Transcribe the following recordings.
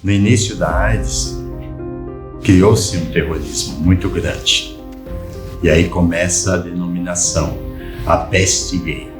No início da AIDS, criou-se um terrorismo muito grande. E aí começa a denominação, a peste gay.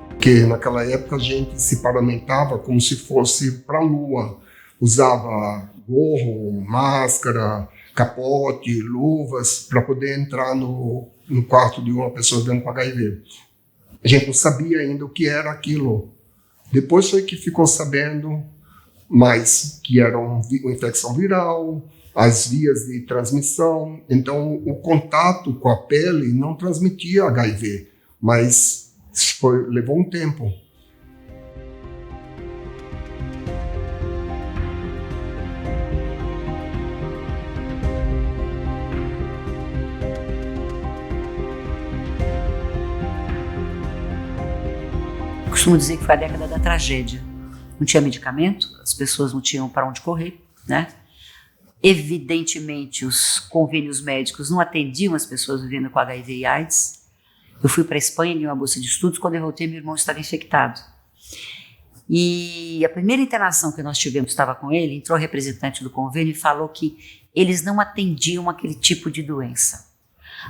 Porque naquela época a gente se paramentava como se fosse para a lua. Usava gorro, máscara, capote, luvas para poder entrar no quarto de uma pessoa vivendo com HIV. A gente não sabia ainda o que era aquilo. Depois foi que ficou sabendo mais que era uma infecção viral, as vias de transmissão. Então o contato com a pele não transmitia HIV, mas levou um tempo. Costumo dizer que foi a década da tragédia. Não tinha medicamento, as pessoas não tinham para onde correr, né? Evidentemente, os convênios médicos não atendiam as pessoas vivendo com HIV e AIDS. Eu fui para a Espanha, ganhei uma bolsa de estudos, quando eu voltei, meu irmão estava infectado. E a primeira internação que nós tivemos, estava com ele, entrou o representante do convênio e falou que eles não atendiam aquele tipo de doença.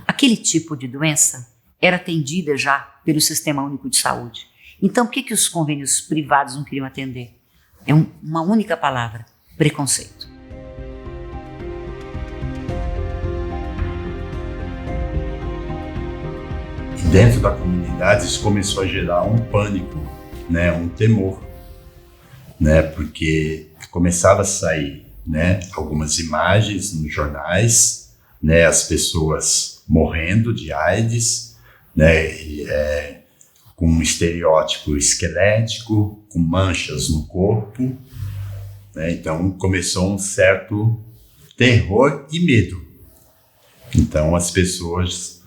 Aquele tipo de doença era atendida já pelo Sistema Único de Saúde. Então, por que os convênios privados não queriam atender? É uma única palavra: preconceito. Dentro da comunidade isso começou a gerar um pânico, né, um temor, né, porque começava a sair, né, algumas imagens nos jornais, né, as pessoas morrendo de AIDS, né, com um estereótipo esquelético, com manchas no corpo, né, então começou um certo terror e medo. Então as pessoas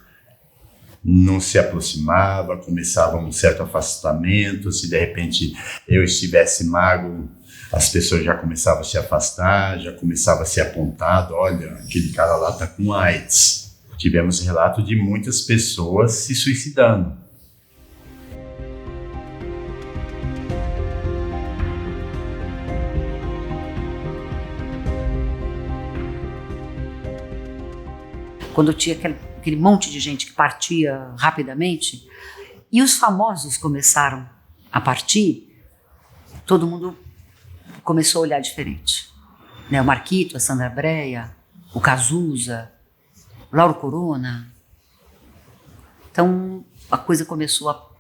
não se aproximava, começava um certo afastamento. Se de repente eu estivesse magro, as pessoas já começavam a se afastar, já começava a ser apontado: olha, aquele cara lá está com AIDS. Tivemos relato de muitas pessoas se suicidando. Quando tinha aquele monte de gente que partia rapidamente, e os famosos começaram a partir, todo mundo começou a olhar diferente. Né? O Marquito, a Sandra Brea, o Cazuza, o Lauro Corona. Então a coisa começou a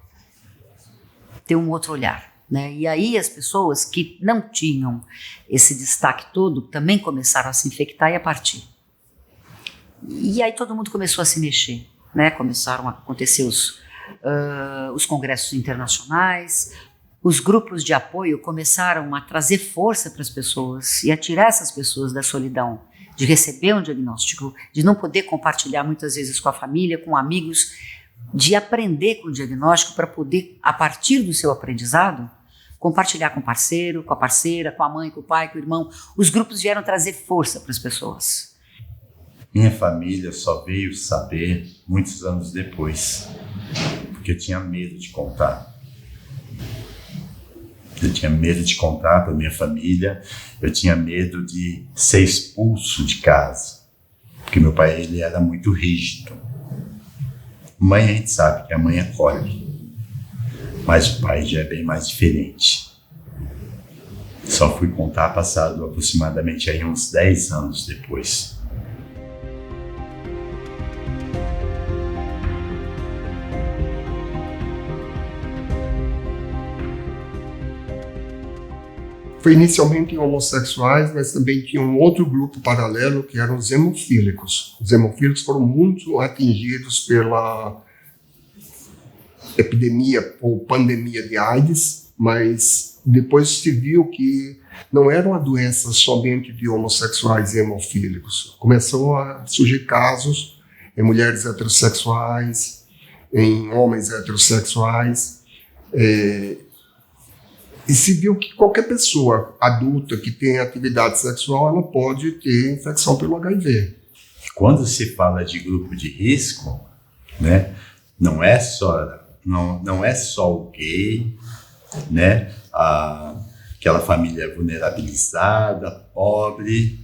ter um outro olhar. Né? E aí as pessoas que não tinham esse destaque todo também começaram a se infectar e a partir. E aí todo mundo começou a se mexer, né? Começaram a acontecer os congressos internacionais, os grupos de apoio começaram a trazer força para as pessoas e a tirar essas pessoas da solidão, de receber um diagnóstico, de não poder compartilhar muitas vezes com a família, com amigos, de aprender com o diagnóstico para poder, a partir do seu aprendizado, compartilhar com o parceiro, com a parceira, com a mãe, com o pai, com o irmão. Os grupos vieram trazer força para as pessoas. Minha família só veio saber muitos anos depois, porque eu tinha medo de contar. Eu tinha medo de contar para minha família, eu tinha medo de ser expulso de casa, porque meu pai ele era muito rígido. Mãe, a gente sabe que a mãe acolhe, mas o pai já é bem mais diferente. Só fui contar passado aproximadamente aí uns 10 anos depois. Foi inicialmente em homossexuais, mas também tinha um outro grupo paralelo que eram os hemofílicos. Os hemofílicos foram muito atingidos pela epidemia ou pandemia de AIDS, mas depois se viu que não era uma doença somente de homossexuais e hemofílicos. Começou a surgir casos em mulheres heterossexuais, em homens heterossexuais. E se viu que qualquer pessoa adulta que tem atividade sexual, ela pode ter infecção pelo HIV. Quando se fala de grupo de risco, né, não é só o gay, né, aquela família vulnerabilizada, pobre,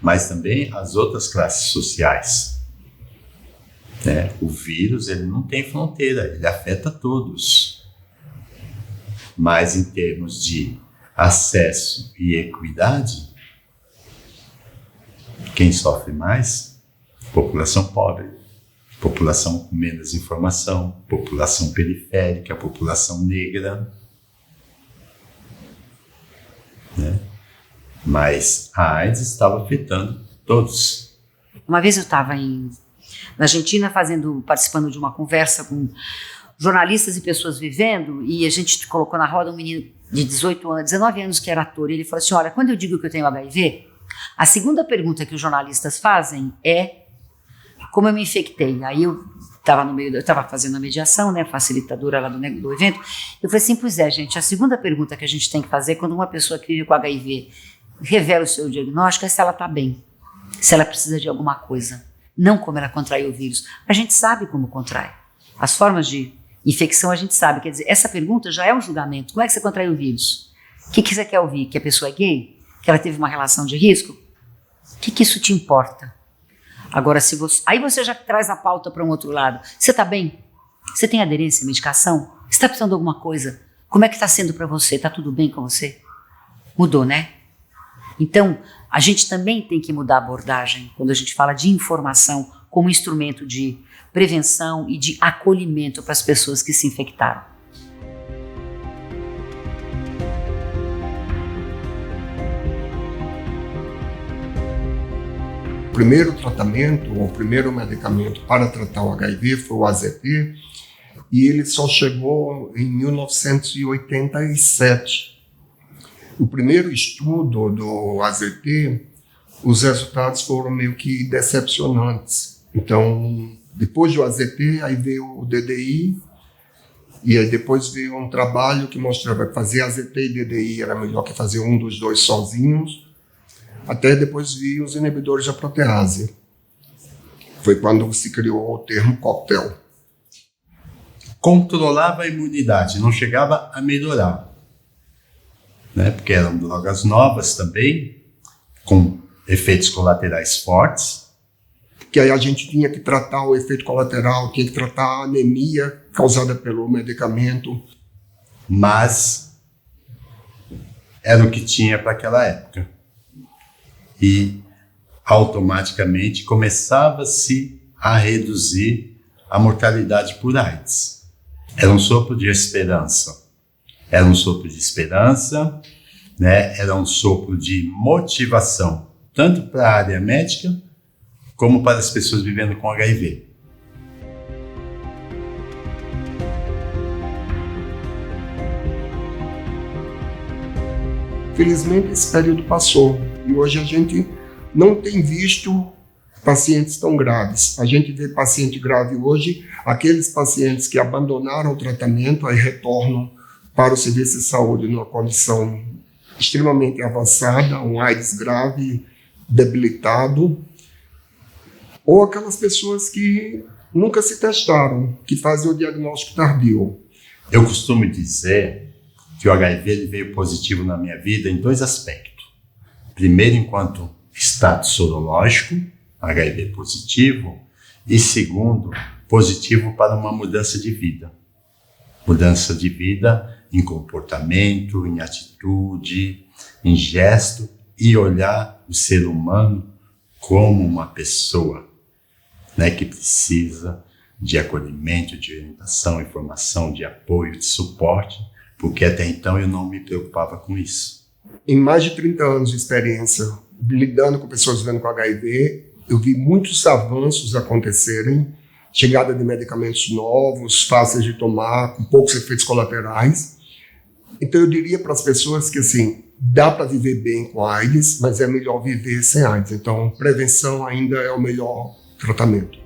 mas também as outras classes sociais. Né? O vírus, ele não tem fronteira, ele afeta todos. Mas em termos de acesso e equidade, quem sofre mais? População pobre, população com menos informação, população periférica, população negra. Né? Mas a AIDS estava afetando todos. Uma vez eu estava na Argentina participando de uma conversa com jornalistas e pessoas vivendo, e a gente colocou na roda um menino de 19 anos que era ator, e ele falou assim, olha, quando eu digo que eu tenho HIV, a segunda pergunta que os jornalistas fazem é como eu me infectei. Aí eu estava fazendo a mediação, né, facilitadora lá do evento, eu falei assim, pois é, gente, a segunda pergunta que a gente tem que fazer quando uma pessoa que vive com HIV revela o seu diagnóstico é se ela está bem, se ela precisa de alguma coisa, não como ela contraiu o vírus. A gente sabe como contrai. As formas de infecção a gente sabe, quer dizer, essa pergunta já é um julgamento. Como é que você contraiu o vírus? O que você quer ouvir? Que a pessoa é gay? Que ela teve uma relação de risco? O que isso te importa? Agora, aí você já traz a pauta para um outro lado. Você está bem? Você tem aderência à medicação? Você está precisando de alguma coisa? Como é que está sendo para você? Está tudo bem com você? Mudou, né? Então, a gente também tem que mudar a abordagem quando a gente fala de informação como instrumento de prevenção e de acolhimento para as pessoas que se infectaram. O primeiro tratamento, o primeiro medicamento para tratar o HIV foi o AZT, e ele só chegou em 1987. O primeiro estudo do AZT, os resultados foram meio que decepcionantes. Então, depois do AZT, aí veio o DDI, e aí depois veio um trabalho que mostrava que fazer AZT e DDI era melhor que fazer um dos dois sozinhos. Até depois veio os inibidores da protease. Foi quando se criou o termo coquetel. Controlava a imunidade, não chegava a melhorar. Né? Porque eram drogas novas também, com efeitos colaterais fortes. Que aí a gente tinha que tratar o efeito colateral, tinha que tratar a anemia causada pelo medicamento. Mas era o que tinha para aquela época. E automaticamente começava-se a reduzir a mortalidade por AIDS. Era um sopro de esperança. Era um sopro de esperança, né? Era um sopro de motivação, tanto para a área médica, como para as pessoas vivendo com HIV. Felizmente, esse período passou e hoje a gente não tem visto pacientes tão graves. A gente vê paciente grave hoje, aqueles pacientes que abandonaram o tratamento, aí retornam para o serviço de saúde numa condição extremamente avançada, um AIDS grave, debilitado, ou aquelas pessoas que nunca se testaram, que fazem o diagnóstico tardio. Eu costumo dizer que o HIV ele veio positivo na minha vida em dois aspectos. Primeiro, enquanto status sorológico, HIV positivo, e segundo, positivo para uma mudança de vida. Mudança de vida em comportamento, em atitude, em gesto, e olhar o ser humano como uma pessoa, né, que precisa de acolhimento, de orientação, informação, de apoio, de suporte, porque até então eu não me preocupava com isso. Em mais de 30 anos de experiência, lidando com pessoas vivendo com HIV, eu vi muitos avanços acontecerem, chegada de medicamentos novos, fáceis de tomar, com poucos efeitos colaterais. Então eu diria para as pessoas que assim, dá para viver bem com AIDS, mas é melhor viver sem AIDS. Então prevenção ainda é o melhor tratamento.